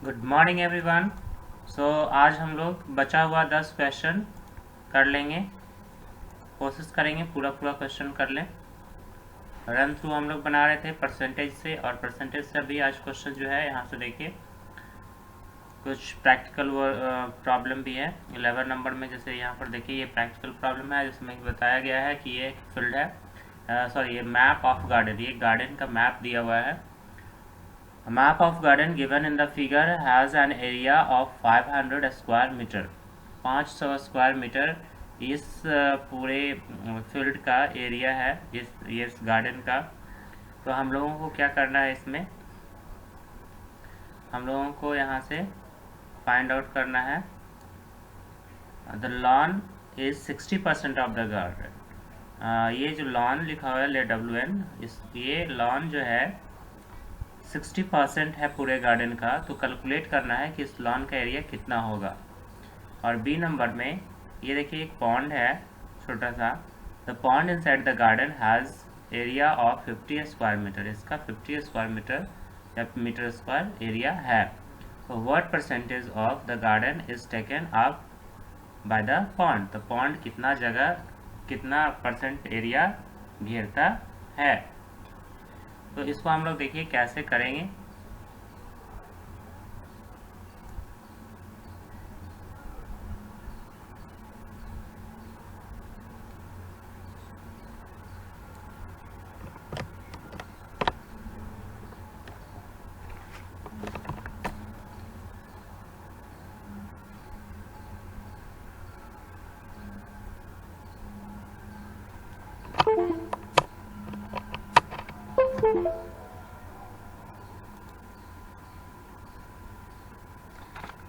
Good morning everyone. आज हम लोग बचा हुआ 10 क्वेश्चन कर लेंगे। कोशिश करेंगे पूरा पूरा क्वेश्चन कर लें। रन थ्रू हम लोग बना रहे थे परसेंटेज से, और परसेंटेज से अभी आज क्वेश्चन जो है यहाँ से देखिए कुछ प्रैक्टिकल प्रॉब्लम भी है 11 नंबर में। जैसे यहाँ पर देखिए ये प्रैक्टिकल प्रॉब्लम है जिसमें बताया गया है कि ये एक फील्ड है, सॉरी ये मैप ऑफ गार्डन, ये गार्डन का मैप दिया हुआ है। A map of garden given in the figure has an area of 500 square meter. 500 square metre इस पूरे फील्ड का एरिया है, इस गार्डन का। तो हम लोगों को क्या करना है, इसमें हम लोगों को यहाँ से फाइंड आउट करना है the lawn is 60% of the garden. ये जो लॉन लिखा हुआ है LWN, ये लॉन जो है 60% है पूरे गार्डन का। तो कैलकुलेट करना है कि इस लॉन का एरिया कितना होगा। और बी नंबर में ये देखिए एक पॉन्ड है छोटा सा। The pond inside the garden has area of 50 square meter. इसका 50 स्क्वायर मीटर या मीटर स्क्वायर एरिया है। तो what percentage of the garden is taken up by the pond. तो पॉन्ड कितना जगह, कितना परसेंट एरिया घेरता है। तो इसको हम लोग देखिए कैसे करेंगे।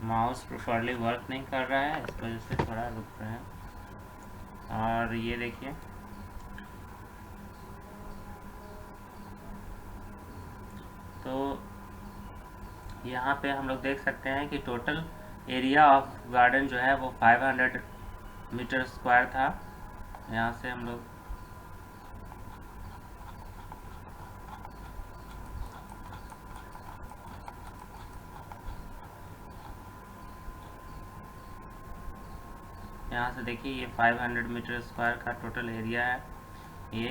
माउस प्रोपरली वर्क नहीं कर रहा है, इस वजह से थोड़ा रुक रहे हैं। और ये देखिए तो यहाँ पे हम लोग देख सकते हैं कि टोटल एरिया ऑफ गार्डन जो है वो 500 मीटर स्क्वायर था। यहाँ से हम लोग यहाँ से देखिए ये 500 मीटर स्क्वायर का टोटल एरिया है ये।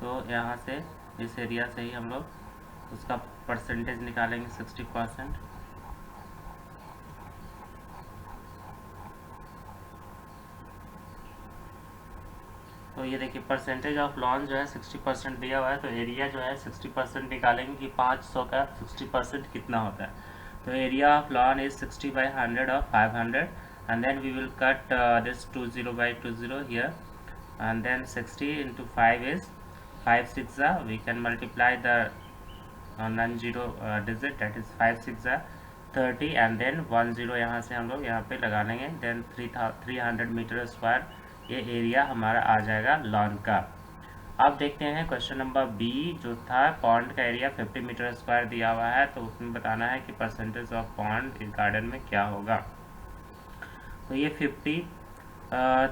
तो यहाँ से इस एरिया से ही हम लोग उसका परसेंटेज निकालेंगे 60%। तो ये देखिए परसेंटेज ऑफ लॉन जो है 60% दिया हुआ है। तो एरिया जो है 60% निकालेंगे कि 500 का 60% कितना होता है। तो area of lawn is 60/100 of 500, and then we will cut this 20/20 here, and then 60 into 5 is 5 6 we can multiply the non-zero digit, that is 5 6 30, and then 10 यहाँ से हम लोग यहाँ पे लगा लेंगे। then 300 मीटर स्क्वायर ये एरिया हमारा आ जाएगा लॉन का। अब देखते हैं क्वेश्चन नंबर बी जो था, पॉन्ड का एरिया 50 मीटर स्क्वायर दिया हुआ है। तो उसमें बताना है कि परसेंटेज ऑफ पॉन्ड इस गार्डन में क्या होगा। तो ये 50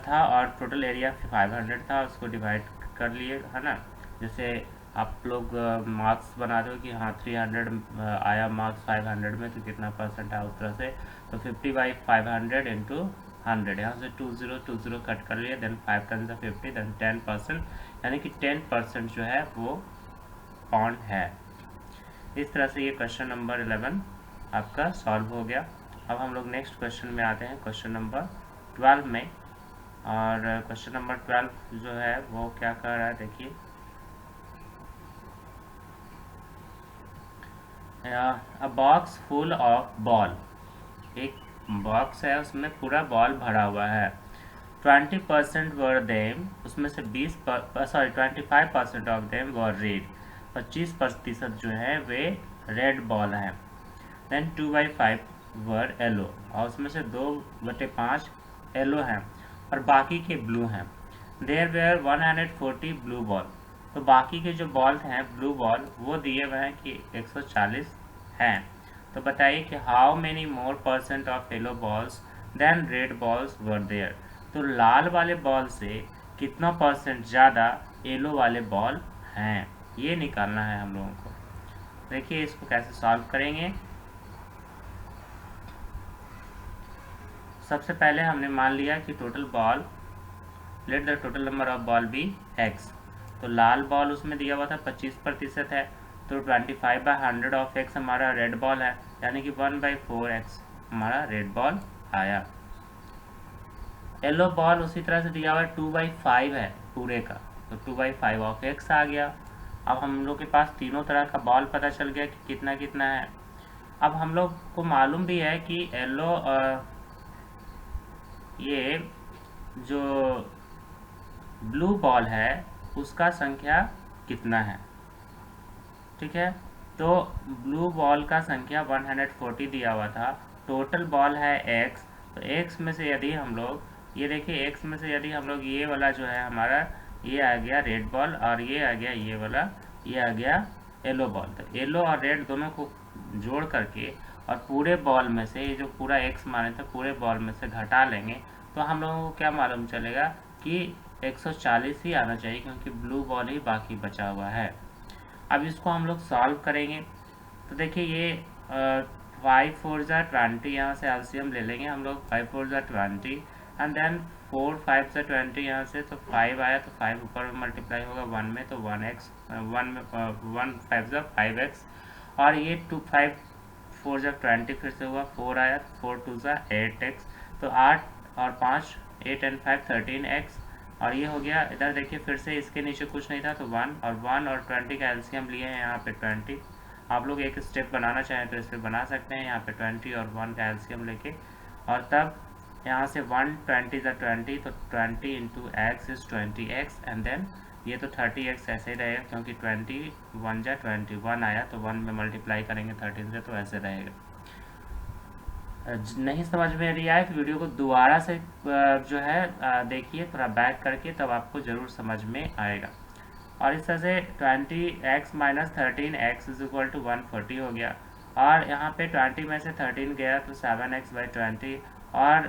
था और टोटल एरिया 500 था, उसको डिवाइड कर लिए है ना। जैसे आप लोग मार्क्स बना दो कि हाँ 300 आया मार्क्स 500 में, तो कितना परसेंट है उस तरह से। तो 50/500 इंटू 100, यहाँ से 20 कट कर लिए, देन 5 10 50, देन 10%, यानी कि 10% जो है वो पॉन्ड है। इस तरह से ये क्वेश्चन नंबर 11 आपका सॉल्व हो गया। अब हम लोग नेक्स्ट क्वेश्चन में आते हैं, क्वेश्चन नंबर 12 में। और क्वेश्चन नंबर 12 जो है वो क्या कर रहा है देखिए। अ बॉक्स फुल ऑफ बॉल, एक बॉक्स है उसमें पूरा बॉल भरा हुआ है। 20% वर देम, उसमें से 25% ऑफ देम वर रेड, 25% जो है वे रेड बॉल हैं। देन 2/5 वर येलो, और उसमें से 2/5 येलो हैं और बाकी के ब्लू हैं। देयर वेयर 140 ब्लू बॉल, तो बाकी के जो बॉल हैं ब्लू बॉल वो दिए हुए हैं कि 140 हैं। तो बताइए कि how many more percent of yellow balls than red balls were there. तो लाल वाले बॉल से कितना परसेंट ज़्यादा येलो वाले बॉल हैं, ये निकालना है हम लोगों को। देखिए इसको कैसे सॉल्व करेंगे। सबसे पहले हमने मान लिया कि total ball, let the total number of ball be x। तो लाल बॉल उसमें दिया हुआ था 25% है, तो 25/100 ऑफ x हमारा रेड बॉल है, यानी कि 1/4x हमारा रेड बॉल आया। येलो बॉल उसी तरह से दिया हुआ है 2/5 है पूरे का, तो 2/5 ऑफ x आ गया। अब हम लोग के पास तीनों तरह का बॉल पता चल गया कि कितना कितना है। अब हम लोग को मालूम भी है कि येलो ये जो ब्लू बॉल है उसका संख्या कितना है, ठीक है। तो ब्लू बॉल का संख्या 140 दिया हुआ था, टोटल बॉल है x। तो x में से यदि हम लोग, ये देखिए x में से यदि हम लोग ये वाला जो है हमारा, ये आ गया रेड बॉल और ये आ गया ये वाला, ये आ गया येलो बॉल। तो येलो और रेड दोनों को जोड़ करके और पूरे बॉल में से, ये जो पूरा x माने थे पूरे बॉल में से घटा लेंगे, तो हम लोगों को क्या मालूम चलेगा कि 140 ही आना चाहिए, क्योंकि ब्लू बॉल ही बाकी बचा हुआ है। अब इसको हम लोग सॉल्व करेंगे। तो देखिए ये 5 4 जा 20, यहाँ से एलसीएम ले लेंगे हम लोग, 5 4 जा 20 एंड देन 4 5 जा 20 यहाँ से, तो 5 आया, तो 5 ऊपर में मल्टीप्लाई होगा 1 में, तो 1x 1 में 1 5 जा 5x, और ये 2 5 4 जा 20 फिर से हुआ, 4 आया, 4 2 जा 8x, तो 8 और 5 8 एंड 5 13x, और ये हो गया। इधर देखिए फिर से इसके नीचे कुछ नहीं था, तो 1 और 20 का एलसीएम लिए हैं यहाँ पे 20। आप लोग एक स्टेप बनाना चाहें तो इस पर बना सकते हैं, यहाँ पे 20 और 1 का एलसीएम लेके, और तब यहाँ से 1 20 जा 20, तो 20 into x is 20x, and then ये तो 30x ऐसे ही रहेगा, क्योंकि 20 1 जा 21 आया, तो 1 में मल्टीप्लाई करेंगे 13 से, तो ऐसे रहेगा। नहीं समझ में यदि आए तो वीडियो को दोबारा से जो है देखिए, थोड़ा बैक करके, तब आपको ज़रूर समझ में आएगा। और इस तरह से 20x minus 13x is equal to 140 हो गया, और यहाँ पे 20 में से 13 गया तो 7x/20, और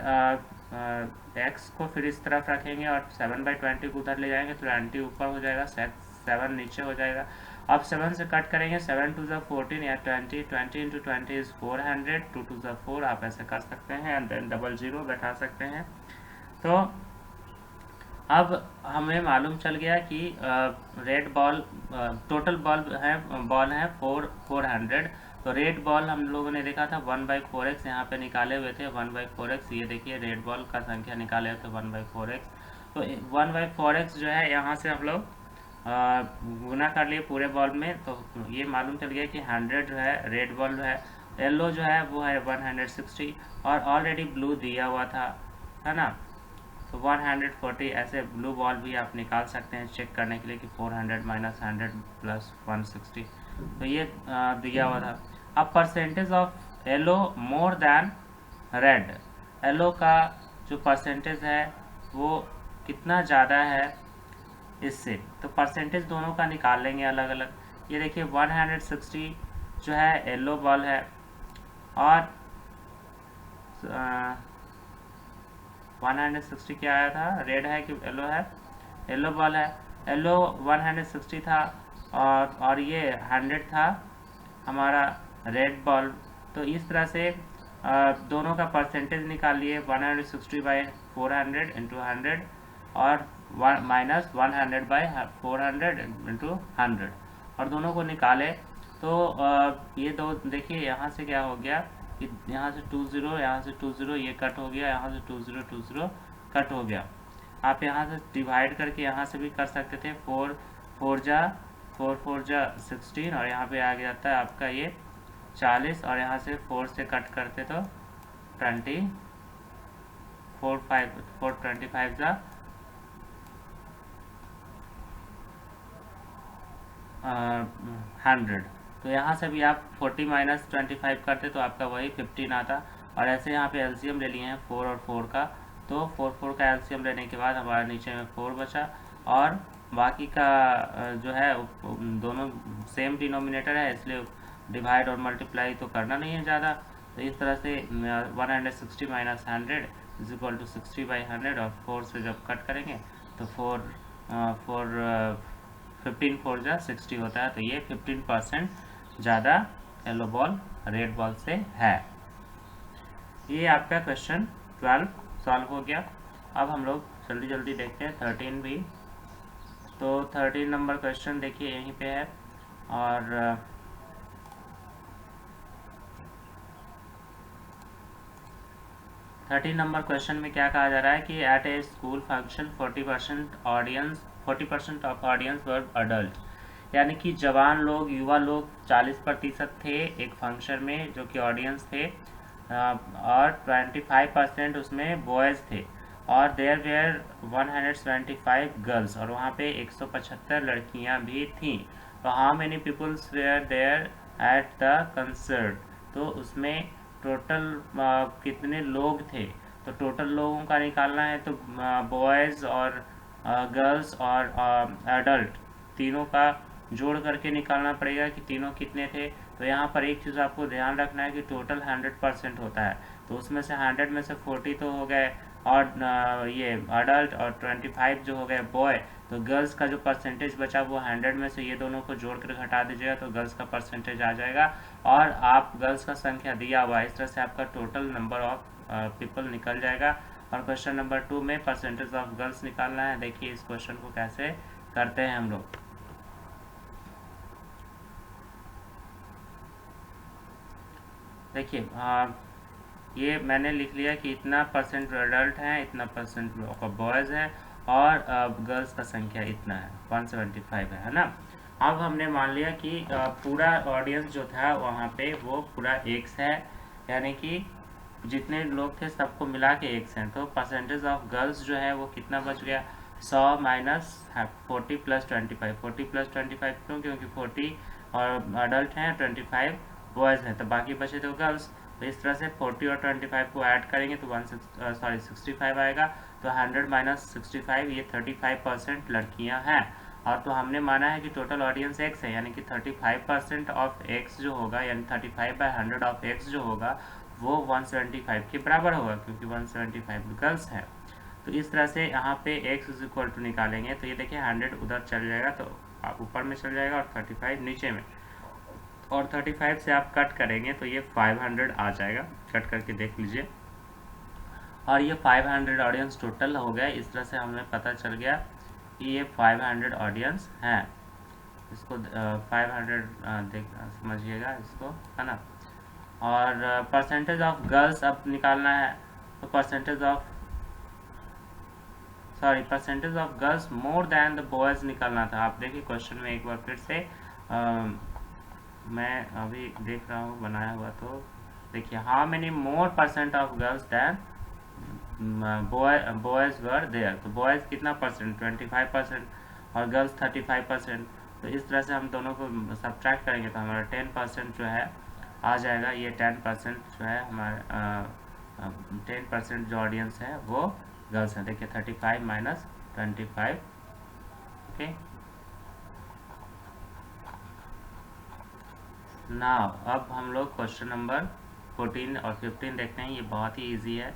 x को फिर इस तरफ रखेंगे और 7/20 को उधर ले जाएंगे, तो 20 ऊपर हो जाएगा, 7 नीचे हो जाएगा। अब 7 से कट करेंगे, 7 2 14 या 20 इंटू 20 इज 400, 2 2 4, आप ऐसे कर सकते हैं, एंड देन 00 बैठा सकते हैं। तो अब हमें मालूम चल गया कि रेड बॉल, टोटल बॉल है 400। तो रेड बॉल हम लोगों ने देखा था 1/4x, यहाँ पे निकाले हुए थे 1/4x। ये देखिए रेड बॉल का संख्या निकाले हुए थे 1/4x। तो 1/4x जो है यहाँ से हम लोग गुना कर लिए पूरे बॉल में, तो ये मालूम चल गया कि 100 जो है रेड बॉल है, येलो जो है वो है 160, और ऑलरेडी ब्लू दिया हुआ था, है ना, तो 140। ऐसे ब्लू बॉल भी आप निकाल सकते हैं चेक करने के लिए कि 400 माइनस 100 प्लस 160, तो ये दिया हुआ था। अब percentage of yellow more than red, yellow का जो परसेंटेज है वो कितना ज़्यादा है इससे, तो परसेंटेज दोनों का निकाल लेंगे अलग अलग। ये देखिए 160 जो है येलो बॉल है, और 160 क्या आया था, रेड है कि येलो है, येलो बॉल है। येलो 160 था, और ये 100 था हमारा रेड बॉल। तो इस तरह से दोनों का परसेंटेज निकाल लिए, 160/400 इंटू 100, और माइनस 100/400 इंटू 100, और दोनों को निकाले। तो ये दो देखिए यहाँ से क्या हो गया कि यहाँ से 20, यहाँ से 20, ये कट हो गया, यहाँ से 20 कट हो गया। आप यहाँ से डिवाइड करके यहाँ से भी कर सकते थे, 4 4 जा 16, और यहाँ पे आ जाता है आपका ये 40, और यहाँ से 4 से कट करते तो 20, 425 जा 100। तो यहाँ से भी आप 40 माइनस 25 करते तो आपका वही 15 आता, और ऐसे यहाँ पे एलसीएम ले लिए हैं 4 और 4 का, तो 4 का एलसीएम लेने के बाद हमारा नीचे में 4 बचा, और बाकी का जो है दोनों सेम डिनोमिनेटर है, इसलिए डिवाइड और मल्टीप्लाई तो करना नहीं है ज़्यादा। तो इस तरह से 160 माइनस 100 इज इक्वल टू 60/100, और 4 से जब कट करेंगे तो 15 4 जा 60 होता है। तो ये 15% ज़्यादा येलो बॉल रेड बॉल से है। ये आपका क्वेश्चन 12 सॉल्व हो गया। अब हम लोग जल्दी जल्दी देखते हैं 13 भी। तो 13 नंबर क्वेश्चन देखिए यहीं पे है, और 13 नंबर क्वेश्चन में क्या कहा जा रहा है कि at a school function 40% of audience were adult, यानी कि जवान लोग, युवा लोग 40% थे एक फंक्शन में जो कि ऑडियंस थे, और 25% उसमें बॉयज़ थे, और देयर वेयर 175 गर्ल्स, और वहाँ पे 175 लड़कियाँ भी थीं। तो how many peoples were there at the concert, तो उसमें टोटल कितने लोग थे। तो टोटल लोगों का निकालना है, तो बॉयज़ और गर्ल्स और एडल्ट तीनों का जोड़ करके निकालना पड़ेगा कि तीनों कितने थे। तो यहाँ पर एक चीज़ आपको ध्यान रखना है कि टोटल 100% होता है, तो उसमें से 100 में से 40 तो हो गए, और ये अडल्ट, और 25 जो हो गए बॉय। तो गर्ल्स का जो परसेंटेज बचा वो 100 में से ये दोनों को जोड़ कर घटा दीजिएगा, तो गर्ल्स का परसेंटेज आ जाएगा, और आप गर्ल्स का संख्या दिया हुआ है, इस तरह से आपका टोटल नंबर ऑफ पीपल निकल जाएगा। और क्वेश्चन नंबर 2 में परसेंटेज ऑफ गर्ल्स निकालना है। देखिए इस क्वेश्चन को कैसे करते हैं हम लोग। देखिए ये मैंने लिख लिया कि इतना परसेंट एडल्ट हैं, इतना परसेंट बॉयज़ हैं, और गर्ल्स का संख्या इतना है, 175 है ना। अब हमने मान लिया कि पूरा ऑडियंस जो था वहाँ पे वो पूरा एक्स है, यानी कि जितने लोग थे सबको मिला के एक्स हैं। तो परसेंटेज ऑफ गर्ल्स जो है वो कितना बच गया, 100 माइनस 40 प्लस 25। 40 प्लस 25 क्यों, क्योंकि 40 और अडल्ट हैं, 25 बॉयज़ हैं, तो बाकी बचे तो गर्ल्स। तो इस तरह से 40 और 25 को ऐड करेंगे तो 65 आएगा। तो 100 माइनस 65, ये 35% लड़कियां हैं। और तो हमने माना है कि टोटल ऑडियंस एक्स है, यानी कि 35% ऑफ एक्स जो होगा, यानी 35/100 ऑफ एक्स जो होगा वो 175 के बराबर होगा, क्योंकि 175 गर्ल्स हैं। तो इस तरह से यहाँ पे x इज इक्वल टू निकालेंगे, तो ये देखिए 100 उधर चल जाएगा, तो ऊपर में चल जाएगा, और 35 नीचे में, और 35 से आप कट करेंगे तो ये 500 आ जाएगा। कट करके देख लीजिए, और ये 500 ऑडियंस टोटल हो गया। इस तरह से हमें पता चल गया कि ये 500 ऑडियंस हैं। इसको 500 देख समझिएगा इसको, है ना। और परसेंटेज ऑफ गर्ल्स अब निकालना है, तो percentage of girls more than the boys निकालना था। आप देखिए क्वेश्चन में एक बार फिर से मैं अभी देख रहा हूँ बनाया हुआ, तो देखिए how many more percent of girls than boys were there. तो बॉयज़ कितना परसेंट, 25%, और गर्ल्स 35%। तो इस तरह से हम दोनों को सब्ट्रैक्ट करेंगे तो हमारा 10% जो है आ जाएगा। ये 10% जो है हमारा 10% जो ऑडियंस है वो गर्ल्स है। देखिए 35 माइनस 25, ओके। नाउ अब हम लोग क्वेश्चन नंबर 14 और 15 देखते हैं। ये बहुत ही इजी है,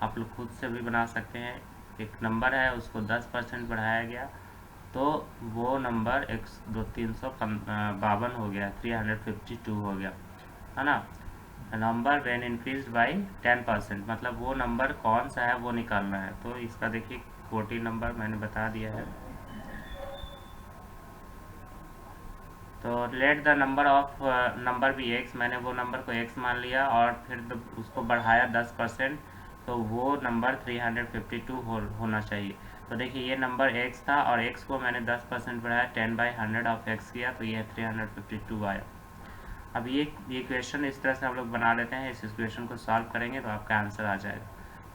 आप लोग खुद से भी बना सकते हैं। एक नंबर है, उसको 10% बढ़ाया गया तो वो नंबर 352 हो गया, 352 हो गया, है ना। नंबर व्हेन इंक्रीज्ड बाय 10%, मतलब वो नंबर कौन सा है वो निकालना है। तो इसका देखिए 14 नंबर मैंने बता दिया है। तो let the number of number भी एक्स, मैंने वो नंबर को एक्स मान लिया और फिर उसको बढ़ाया 10%, तो वो नंबर 352 होना चाहिए। तो देखिए ये नंबर एक्स था और एक्स को मैंने 10% बढ़ाया, 10/100 ऑफ एक्स किया, तो ये 352 आया। अब ये इक्वेशन इस तरह से हम लोग बना लेते हैं। इस इक्वेशन को सॉल्व करेंगे तो आपका आंसर आ जाएगा।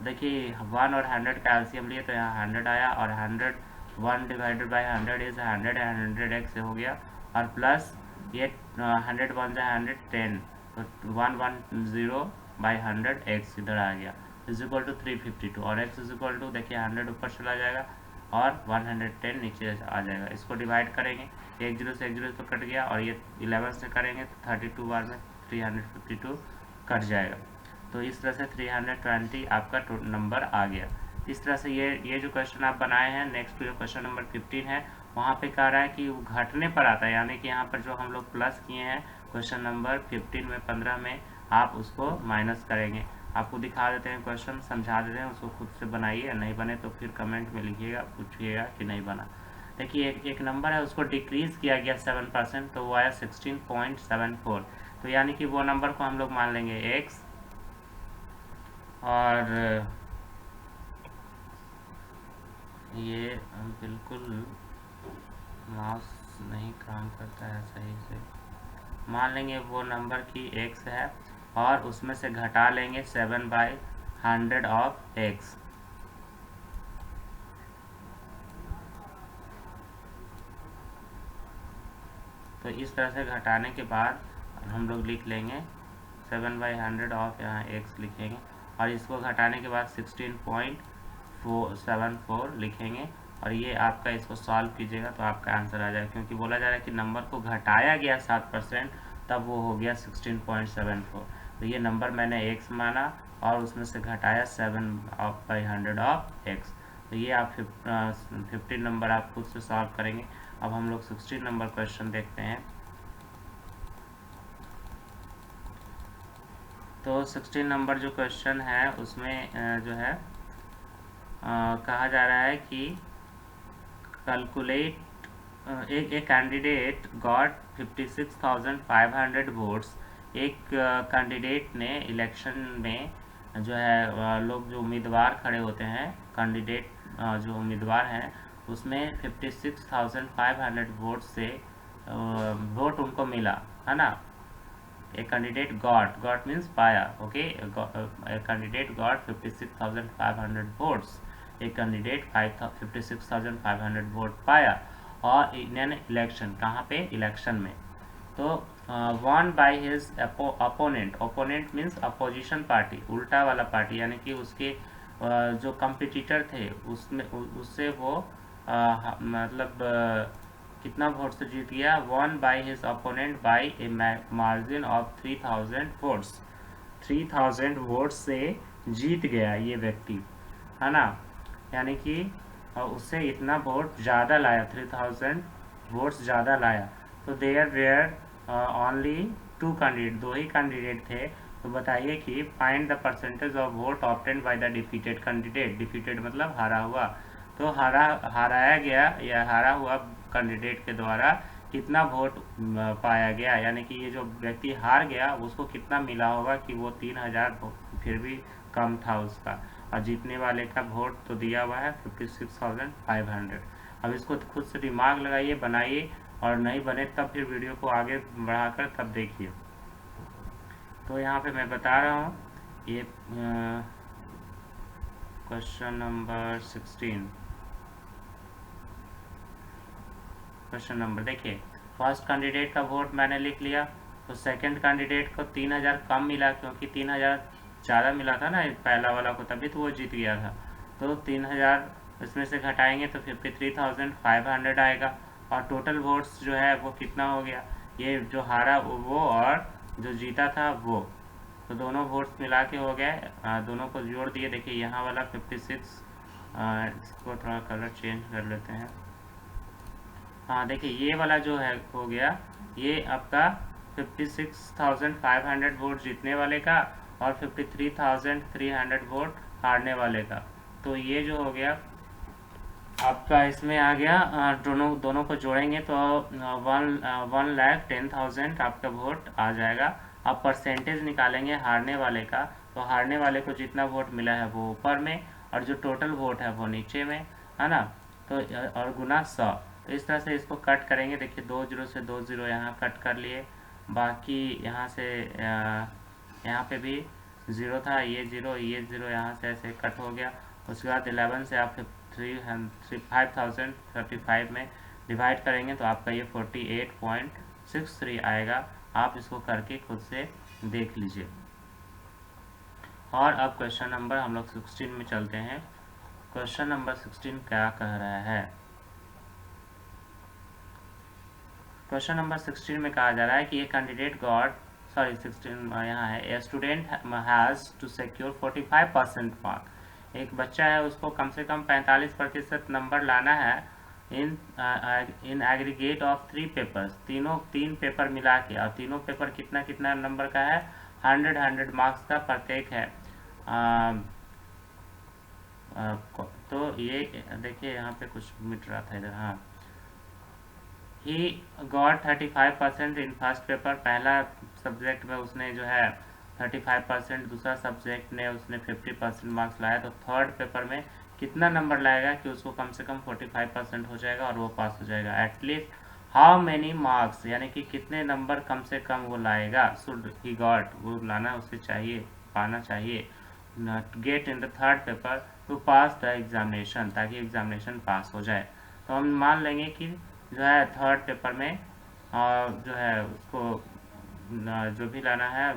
देखिए 1 और 100 का एलसीएम लिए तो यहाँ 100 आया, और 100 1 divided by 100 is 100 and 100x हो गया, और प्लस ये 100 1 जा 100 10, तो 110/100x इधर आ गया, इज इक्वल टू 352, और x इज इक्वल टू देखिए 100 ऊपर चला जाएगा और 110 नीचे आ जाएगा। इसको डिवाइड करेंगे, एक जीरो से एक जीरो तो कट गया, और ये 11 से करेंगे तो 32 बार में 352 कट जाएगा। तो इस तरह से 320 आपका नंबर आ गया। इस तरह से ये जो क्वेश्चन आप बनाए हैं। नेक्स्ट जो क्वेश्चन नंबर 15 है, वहाँ पे कह रहा है कि वो घटने पर आता है, यानी कि यहाँ पर जो हम लोग प्लस किए हैं क्वेश्चन नंबर 15 में 15 में, आप उसको माइनस करेंगे। आपको दिखा देते हैं क्वेश्चन, समझा देते हैं, उसको खुद से बनाइए, नहीं बने तो फिर कमेंट में लिखिएगा, पूछिएगा कि नहीं बना। देखिए एक नंबर है उसको डिक्रीज किया गया 7%, तो वो आया 16.74। तो यानी कि वो नंबर को हम लोग मान लेंगे x, और ये बिल्कुल माउस नहीं काम करता है सही से, मान लेंगे वो नंबर की x है और उसमें से घटा लेंगे 7/100 ऑफ x। तो इस तरह से घटाने के बाद हम लोग लिख लेंगे 7/100 ऑफ, यहाँ x लिखेंगे, और इसको घटाने के बाद 16.74 लिखेंगे, और ये आपका, इसको सॉल्व कीजिएगा तो आपका आंसर आ जाएगा, क्योंकि बोला जा रहा है कि नंबर को घटाया गया 7%, तब वो हो गया 16.74। तो ये नंबर मैंने x माना और उसमें से घटाया 7/100 ऑफ x। तो ये आप 15 नंबर आप खुद से सॉल्व करेंगे। अब हम लोग 16 नंबर क्वेश्चन देखते हैं। तो 16 नंबर जो क्वेश्चन है उसमें जो है कहा जा रहा है कि कैलकुलेट एक कैंडिडेट गॉट 56,500 वोट्स। एक कैंडिडेट ने इलेक्शन में जो है लोग जो उम्मीदवार खड़े होते हैं, कैंडिडेट जो उम्मीदवार हैं, उसमें 56,500 वोट से वोट उनको मिला, है ना। ए कैंडिडेट गॉट मीन्स पाया, okay. A candidate got 56,500 votes, एक कैंडिडेट 56,500 वोट पाया और इन एन इलेक्शन, कहाँ पे, इलेक्शन में। तो von by his opponent, opponent means opposition party, उल्टा वाला पार्टी, यानी कि उसके जो कंपिटिटर थे उसमें उससे वो मतलब कितना वोट से जीत गया, won by his opponent by a margin of 3000 votes. 3000 vote से जीत गया ये व्यक्ति, है ना, यानी कि उससे इतना वोट ज़्यादा लाया, 3000 वोट्स ज़्यादा लाया। तो देयर वेयर ओनली 2 कैंडिडेट, 2 ही कैंडिडेट थे। तो बताइए कि find the percentage of vote obtained by the defeated candidate. Defeated मतलब हारा हुआ। तो हराया गया या हारा हुआ कैंडिडेट के द्वारा कितना वोट पाया गया, यानी कि ये जो व्यक्ति हार गया उसको कितना मिला होगा कि वो 3000 फिर भी कम था उसका, और जीतने वाले का वोट तो दिया हुआ है 56,500। अब इसको खुद से दिमाग लगाइए, बनाइए, और नहीं बने तब फिर वीडियो को आगे बढ़ाकर तब देखिए। तो यहाँ पे मैं बता रहा हूँ ये क्वेश्चन नंबर 16। क्वेश्चन नंबर देखिए, फर्स्ट कैंडिडेट का वोट मैंने लिख लिया, तो सेकंड कैंडिडेट को 3000 कम मिला, क्योंकि 3000 ज़्यादा मिला था ना पहला वाला को, तभी तो वो जीत गया था। तो 3000 इसमें से घटाएंगे तो 53,500 आएगा, और टोटल वोट्स जो है वो कितना हो गया, ये जो हारा वो और जो जीता था वो, तो दोनों वोट्स मिला के हो गए, दोनों को जोड़ दिए। देखिए यहाँ वाला 56, इसको थोड़ा कलर चेंज कर लेते हैं। हाँ देखिए ये वाला जो है हो गया, ये आपका 56,500 वोट जीतने वाले का और 53,300 वोट हारने वाले का। तो ये जो हो गया आपका, इसमें आ गया, दोनों को जोड़ेंगे तो 1,10,000 आपका वोट आ जाएगा। अब परसेंटेज निकालेंगे हारने वाले का, तो हारने वाले को जितना वोट मिला है वो ऊपर में, और जो टोटल वोट है वो नीचे में, है ना। तो और गुना 100। तो इस तरह से इसको कट करेंगे। देखिए 2 0 से 2 0 यहाँ कट कर लिए, बाकी यहाँ से यहाँ पे भी 0 था, ये 0 यहाँ से ऐसे कट हो गया। उसके बाद 11 से आप 5035 में डिवाइड करेंगे तो आपका ये 48.63 आएगा। आप इसको करके खुद से देख लीजिए। और अब क्वेश्चन नंबर हम लोग 16 में चलते हैं। क्वेश्चन नंबर 16 क्या कह रहा है। क्वेश्चन नंबर 16 में कहा जा रहा है कि एक कैंडिडेट गॉट 16 यहाँ है, a student has to secure 45% mark. एक बच्चा है, उसको कम से कम 45% नंबर लाना है इन एग्रीगेट ऑफ 3 पेपर्स। तीन पेपर मिला के, और तीनों पेपर कितना कितना नंबर का है, 100 मार्क्स का प्रत्येक है। तो ये देखिए यहाँ पे कुछ मिट रहा था इधर। हाँ, he got 35% in first paper, पहला सब्जेक्ट में उसने जो है 35%, दूसरा सब्जेक्ट ने उसने 50% मार्क्स लाया, तो थर्ड पेपर में कितना नंबर लाएगा कि उसको कम से कम 45% हो जाएगा और वो पास हो जाएगा। एटलीस्ट हाउ मेनी मार्क्स, यानी कि कितने नंबर कम से कम वो लाएगा, शुड ही गॉट, वो लाना उसे चाहिए, पाना चाहिए, get in the third paper two pass the examination, ताकि एग्जामिनेशन पास हो जाए। तो हम मान लेंगे कि जो है थर्ड पेपर में जो है उसको जो भी लाना है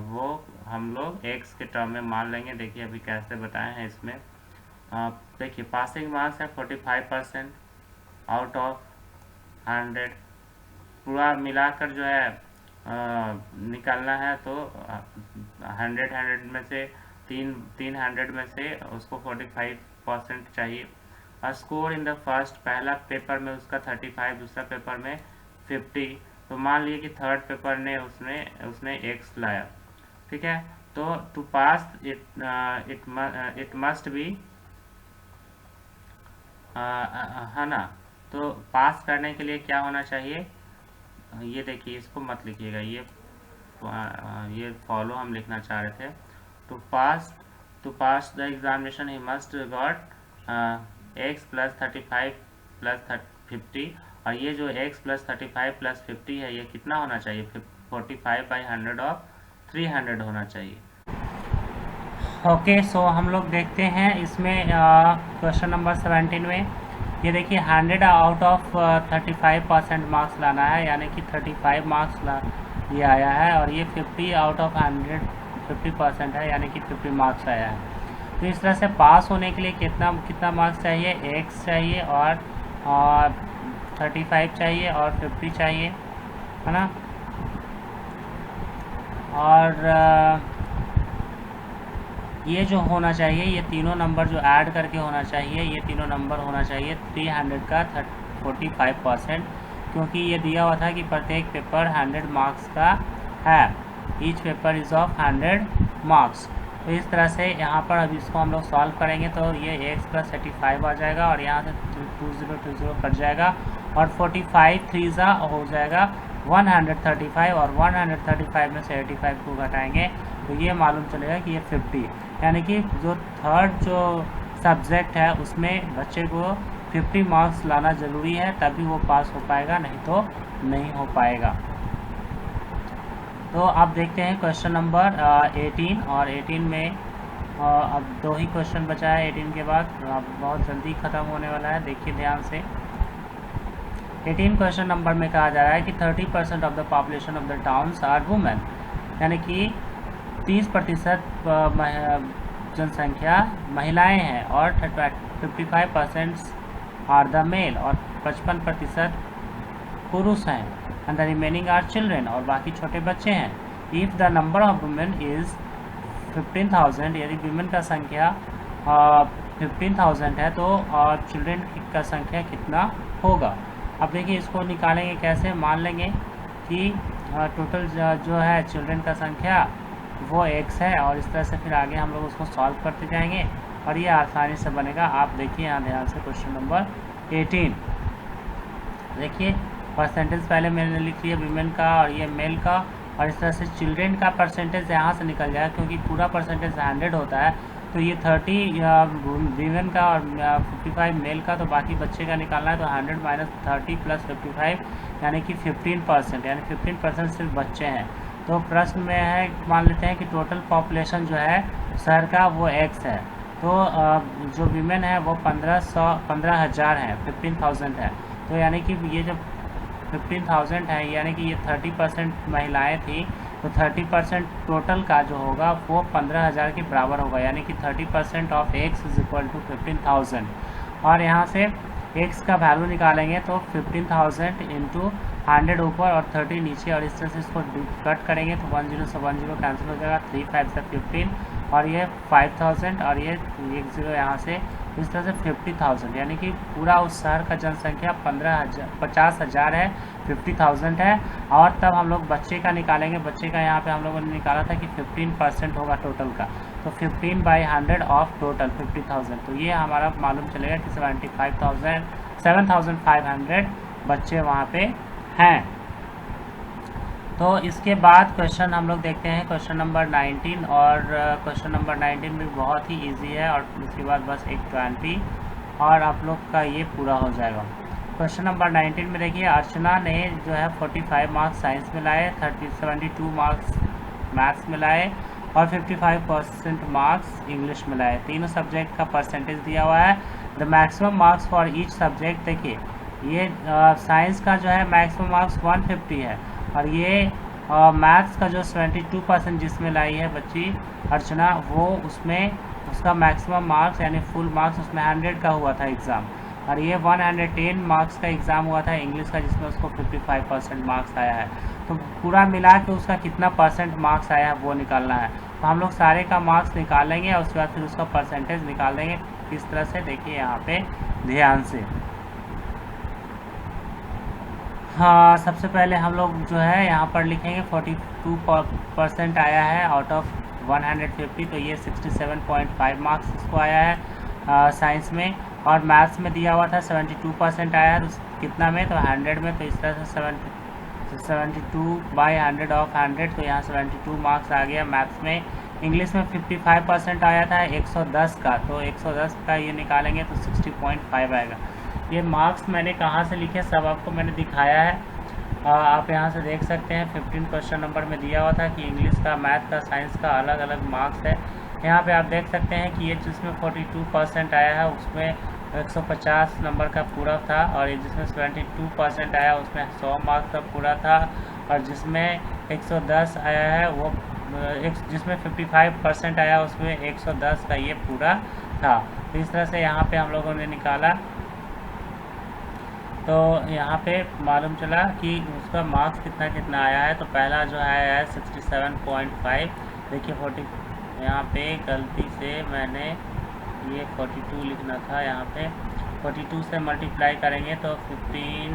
वो हम लोग एक्स के टर्म में मान लेंगे। देखिए अभी कैसे बताए हैं इसमें। देखिए पासिंग मार्क्स है 45% आउट ऑफ 100, पूरा मिलाकर जो है निकालना है तो 100 में से 300 में से उसको 45% चाहिए। और स्कोर इन द फर्स्ट, पहला पेपर में उसका 35, दूसरा पेपर में 50, तो मान लिए कि थर्ड पेपर ने उसने एक्स लाया, ठीक है। तो to pass it must be, है ना। तो पास करने के लिए क्या होना चाहिए, ये देखिए, इसको मत लिखिएगा, ये फॉलो हम लिखना चाह रहे थे। To pass the examination he must got x plus 35 plus 50, और ये जो x प्लस 35 प्लस 50 है ये कितना होना चाहिए, 45/100 ऑफ 300 होना चाहिए। ओके, सो हम लोग देखते हैं इसमें क्वेश्चन नंबर 17 में। ये देखिए 100 आउट ऑफ 35% मार्क्स लाना है, यानी कि 35 मार्क्स ये आया है, और ये 50 आउट ऑफ 100 50% है, यानी कि 50 मार्क्स आया है। तो इस तरह से पास होने के लिए कितना मार्क्स चाहिए, x चाहिए और 35 चाहिए और 50 चाहिए, है ना। और ये जो होना चाहिए, ये तीनों नंबर जो ऐड करके होना चाहिए, ये तीनों नंबर होना चाहिए 300 का 45%, क्योंकि ये दिया हुआ था कि प्रत्येक पेपर 100 मार्क्स का है, each paper is of 100 marks. तो इस तरह से यहाँ पर अब इसको हम लोग सॉल्व करेंगे तो ये x प्लस 85 आ जाएगा, और यहाँ से 20 कट जाएगा, और 45 3 हो जाएगा 135, और 135 में से 85 को घटाएंगे तो ये मालूम चलेगा कि ये 50, यानी कि जो थर्ड जो सब्जेक्ट है उसमें बच्चे को 50 मार्क्स लाना ज़रूरी है, तभी वो पास हो पाएगा, नहीं तो नहीं हो पाएगा। तो आप देखते हैं क्वेश्चन नंबर 18, और 18 में अब 2 ही क्वेश्चन बचा है 18 के बाद, अब बहुत जल्दी ख़त्म होने वाला है, देखिए ध्यान से। 18 क्वेश्चन नंबर में कहा जा रहा है कि 30% of the population of the towns are women, यानी कि 30% जनसंख्या महिलाएं हैं, और 55% आर द मेल, और 55% पुरुष हैं, and the remaining are children, और बाकी छोटे बच्चे हैं। If the number of women is 15,000, यदि वुमेन का संख्या 15,000 है तो चिल्ड्रेन का संख्या कितना होगा। अब देखिए इसको निकालेंगे कैसे, मान लेंगे कि टोटल जो है चिल्ड्रेन का संख्या वो x है, और इस तरह से फिर आगे हम लोग उसको सॉल्व करते जाएंगे और ये आसानी से बनेगा। आप देखिए यहाँ ध्यान से क्वेश्चन नंबर 18, देखिए परसेंटेज पहले मैंने लिख लिया वुमेन का और ये मेल का, और इस तरह से चिल्ड्रेन का परसेंटेज यहाँ से निकल जाएगा, क्योंकि पूरा परसेंटेज 100 होता है, तो ये 30 वुमेन का और 55 मेल का, तो बाकी बच्चे का निकालना है, तो 100 माइनस 30 प्लस 55 यानी कि 15%, यानी 15% सिर्फ बच्चे हैं। तो प्रश्न में है, मान लेते हैं कि टोटल पॉपुलेशन जो है शहर का वो x है, तो जो वीमेन है वो 15,000 है, 15,000 है, तो यानी कि ये जो 15,000 है, यानी कि ये 30% महिलाएं थी, तो 30% टोटल का जो होगा वो 15,000 के बराबर होगा, यानी कि 30% of x is equal to 15,000, और यहाँ से x का वैल्यू निकालेंगे तो 15,000 इंटू 100 ऊपर और 30 नीचे, और इस तरह से इसको कट करेंगे तो 10 से 10 कैंसिल हो जाएगा, 3 5 से 15, और ये 5,000 और ये 1 0 यहाँ से तो इस तरह से 50,000 यानी कि पूरा उस शहर का जनसंख्या 50,000 है, 50,000 है। और तब हम लोग बच्चे का निकालेंगे। बच्चे का यहाँ पे हम लोगों ने निकाला था कि 15% होगा टोटल का, तो 15/100 ऑफ टोटल 50,000। तो ये हमारा मालूम चलेगा कि 7,500 बच्चे वहाँ पे हैं। तो इसके बाद क्वेश्चन हम लोग देखते हैं क्वेश्चन नंबर 19, और क्वेश्चन नंबर 19 भी बहुत ही इजी है, और उसके बाद बस एक 20 और आप लोग का ये पूरा हो जाएगा। क्वेश्चन नंबर 19 में देखिए, अर्चना ने जो है 45 मार्क्स साइंस में लाए, 72 मार्क्स मैथ्स में लाए और 55% मार्क्स इंग्लिश में लाए। तीनों सब्जेक्ट का परसेंटेज दिया हुआ है। The maximum marks for each subject, देखिए ये साइंस का जो है मैक्सिमम मार्क्स 150 है, और ये मैथ्स का जो 72% जिसमें लाई है बच्ची अर्चना, वो उसमें उसका मैक्सिमम मार्क्स यानी फुल मार्क्स उसमें 100 का हुआ था एग्ज़ाम, और ये 110 मार्क्स का एग्ज़ाम हुआ था इंग्लिश का, जिसमें उसको 55% मार्क्स आया है। तो पूरा मिला के उसका कितना परसेंट मार्क्स आया है वो निकालना है। तो हम लोग सारे का मार्क्स निकालेंगे और उसके बाद फिर उसका परसेंटेज निकाल देंगे। किस तरह से, देखिए यहाँ पे ध्यान से। हाँ, सबसे पहले हम लोग जो है यहाँ पर लिखेंगे 42% आया है आउट ऑफ 150, तो ये 67.5 मार्क्स इसको आया है साइंस में। और मैथ्स में दिया हुआ था 72% आया है, तो कितना में, तो 100 में। तो इस तरह से 72/100 ऑफ 100, तो यहाँ 72 मार्क्स आ गया मैथ्स में। इंग्लिश में 55% आया था 110 का, तो 110 का ये निकालेंगे तो 60.5 आएगा। ये मार्क्स मैंने कहाँ से लिखे सब आपको मैंने दिखाया है। आप यहाँ से देख सकते हैं 15 क्वेश्चन नंबर में दिया हुआ था कि इंग्लिश का, मैथ का, साइंस का अलग अलग मार्क्स है। यहाँ पे आप देख सकते हैं कि ये जिसमें 42% आया है उसमें 150 नंबर का पूरा था, और ये जिसमें 72% आया उसमें 100 मार्क्स का पूरा था, और जिसमें 110 आया है वो जिसमें 55% आया उसमें 110 का ये पूरा था। तो इस तरह से यहाँ पे हम लोगों ने निकाला, तो यहाँ पे मालूम चला कि उसका मार्क्स कितना कितना आया है। तो पहला जो आया है 67.5। देखिए 40, यहाँ पे गलती से मैंने ये 42 लिखना था, यहाँ पे 42 से मल्टीप्लाई करेंगे तो 15,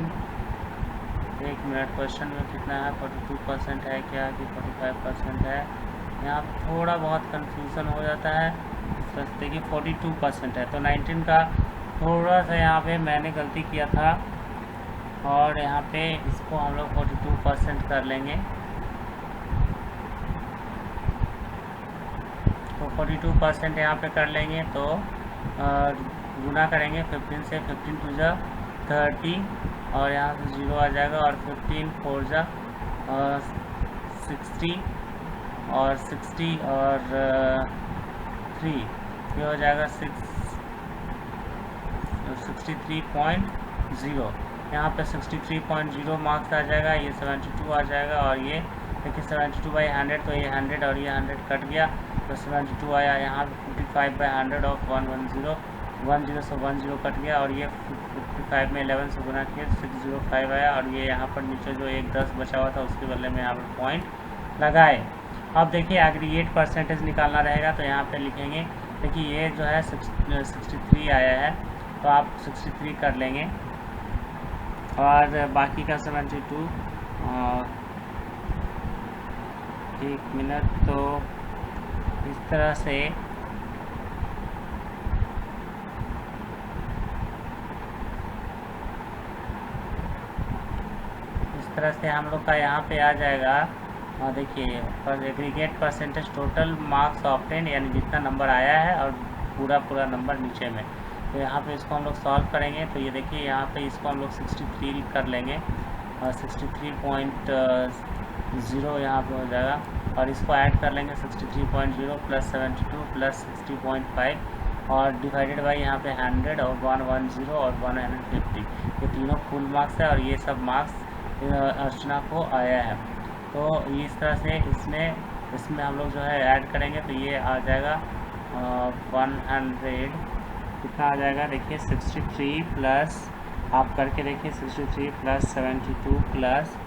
एक मिनट, क्वेश्चन में कितना है, 42% है क्या कि 45% है, यहाँ थोड़ा बहुत कंफ्यूजन हो जाता है। देखिए 42% है, तो 19 का थोड़ा सा यहाँ पे मैंने गलती किया था, और यहाँ पे इसको हम लोग 42% कर लेंगे। तो 42% यहाँ पे कर लेंगे, तो गुना करेंगे 15 से, 15 2 जा 30, और यहाँ से 0 आ जाएगा, और 15 4 जा 60, और 60 और 3 ये हो जाएगा 63.0। यहाँ पे 63.0 मार्क्स आ जाएगा, ये 72 आ जाएगा, और ये देखिए 72/100, तो ये 100 और ये 100 कट गया, तो 72 आया। यहाँ 55/100 ऑफ 110 से 10 कट गया, और ये 55 में 11 से गुना किया 605 आया, और ये यहाँ पर नीचे जो एक 10 बचा हुआ था उसके बदले में यहाँ पर पॉइंट लगाए। अब देखिए एग्रीगेट परसेंटेज निकालना रहेगा, तो यहाँ पे लिखेंगे, देखिए ये जो है 63 आया है, तो आप 63 कर लेंगे, और बाकी का 72, एक मिनट, तो इस तरह से हम लोग का यहाँ पे आ जाएगा। देखिए aggregate percentage total marks obtain, यानी जितना नंबर आया है और पूरा नंबर नीचे में। तो यहाँ पे इसको हम लोग सॉल्व करेंगे, तो ये देखिए यहाँ पे इसको हम लोग 63 कर लेंगे, और 63.0 यहाँ पे हो जाएगा, और इसको ऐड कर लेंगे 63.0 प्लस 72 प्लस 60.5, और डिवाइडेड बाई यहाँ पे 100 और 110 और 150, ये तीनों फुल मार्क्स है, और ये सब मार्क्स अर्चना को आया है। तो इस तरह से इसमें हम लोग जो है ऐड करेंगे, तो ये आ जाएगा 100 कितना आ जाएगा, देखिए 63 प्लस, आप करके देखिए 63 प्लस 72 प्लस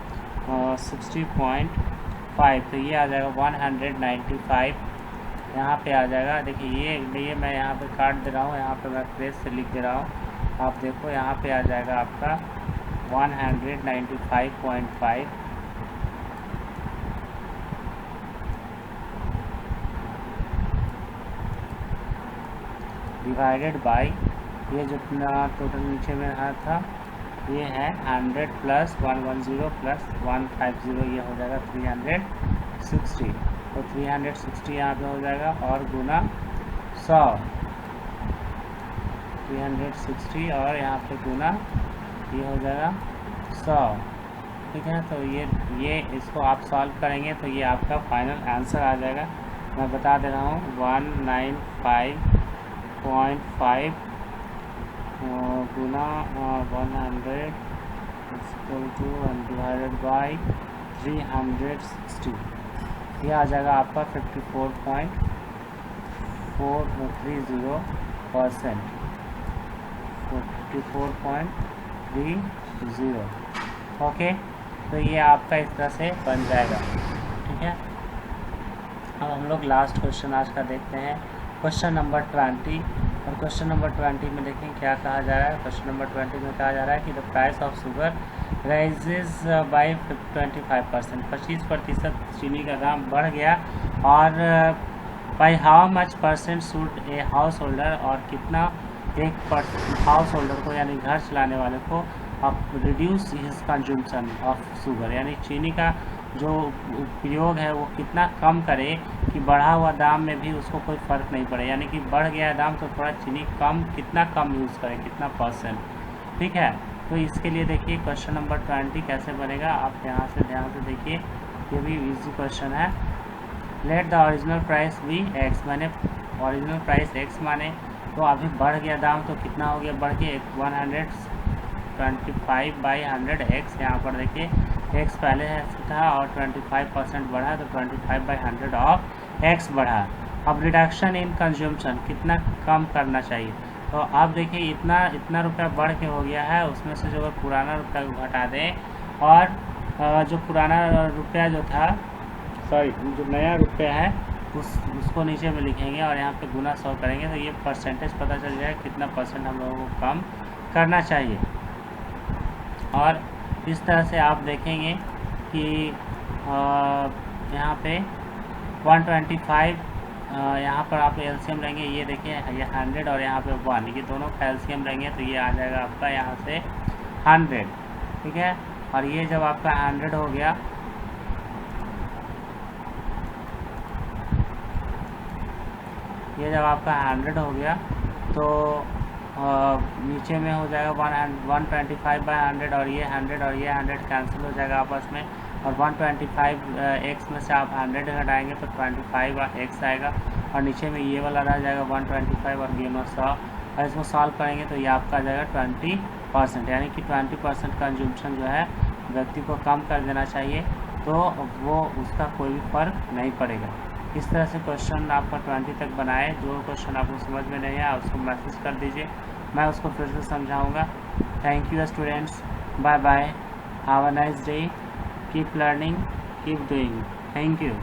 60.5, तो ये आ जाएगा 195 यहाँ पे आ जाएगा। देखिए ये मैं यहाँ पे काट दे रहा हूँ, यहाँ पे मैं प्रेस से लिख दे रहा हूँ। आप देखो यहाँ पे आ जाएगा आपका 195.5 डिवाइडेड बाई ये जितना टोटल नीचे में आया था ये है 100 प्लस 110 प्लस 150, ये हो जाएगा 360। तो 360 यहाँ पे हो जाएगा और गुना 100, 360 और यहाँ पे गुना ये हो जाएगा 100। ठीक है, तो ये इसको आप सॉल्व करेंगे तो ये आपका फाइनल आंसर आ जाएगा। मैं बता दे रहा हूँ 195.5 गुना 100 इक्वल टू डिवाइडेड बाई 360, ये आ जाएगा आपका 54.430%, 54.30। ओके, तो ये आपका इस तरह से बन जाएगा। ठीक है, अब हम लोग लास्ट क्वेश्चन आज का देखते हैं, क्वेश्चन नंबर 20। और क्वेश्चन नंबर 20 में देखें क्या कहा जा रहा है। क्वेश्चन नंबर 20 में कहा जा रहा है कि the price of sugar rises by 25%, 25% चीनी का दाम बढ़ गया। और by how much percent should a house holder, और कितना एक हाउस होल्डर को यानी घर चलाने वाले को अब reduce his consumption of sugar, यानी चीनी का जो उपयोग है वो कितना कम करे कि बढ़ा हुआ दाम में भी उसको कोई फ़र्क नहीं पड़े, यानी कि बढ़ गया दाम तो थोड़ा चीनी कितना कम यूज़ करे, कितना %। ठीक है, तो इसके लिए देखिए क्वेश्चन नंबर 20 कैसे बनेगा, आप यहाँ से ध्यान से देखिए, ये भी इजी क्वेश्चन है। Let the original price be x, मैंने ओरिजिनल प्राइस एक्स माने तो अभी बढ़ गया दाम तो कितना हो गया, बढ़ के 125/100 एक्स, यहाँ पर देखिए एक्स पहले था और 25% बढ़ा तो 25/100 ऑफ एक्स बढ़ा। अब रिडक्शन इन कंज्यूमशन कितना कम करना चाहिए, तो आप देखिए इतना रुपया बढ़ के हो गया है, उसमें से जो पुराना रुपया को घटा दें और जो पुराना रुपया जो था जो नया रुपया है उसको नीचे में लिखेंगे और यहाँ पे गुना 100 करेंगे तो ये परसेंटेज पता चल जाएगा कितना % हम लोगों को कम करना चाहिए। और इस तरह से आप देखेंगे कि यहाँ पे 125 यहाँ पर आप एलसीएम लेंगे, ये देखिए ये 100 और यहाँ पे 1, ये दोनों का एलसीएम लेंगे तो ये आ जाएगा आपका यहाँ से 100। ठीक है, और ये जब आपका 100 हो गया तो नीचे में हो जाएगा 125/100 और ये 100 कैंसिल हो जाएगा आपस में, और 125x में से आप 100 घटाएंगे तो 25x आएगा और नीचे में ये वाला रह जाएगा 125 और ये 100, और इसको सॉल्व करेंगे तो ये आपका आ जाएगा 20%, यानी कि 20% कंजम्पशन जो है व्यक्ति को कम कर देना चाहिए, तो वो उसका कोई भी फ़र्क नहीं पड़ेगा। इस तरह से क्वेश्चन आपका 20 तक बनाए। जो क्वेश्चन आपको समझ में नहीं आया उसको मैसेज कर दीजिए, मैं उसको फिर से समझाऊंगा। Thank you students, bye bye, have a nice day, keep learning, keep doing, thank you.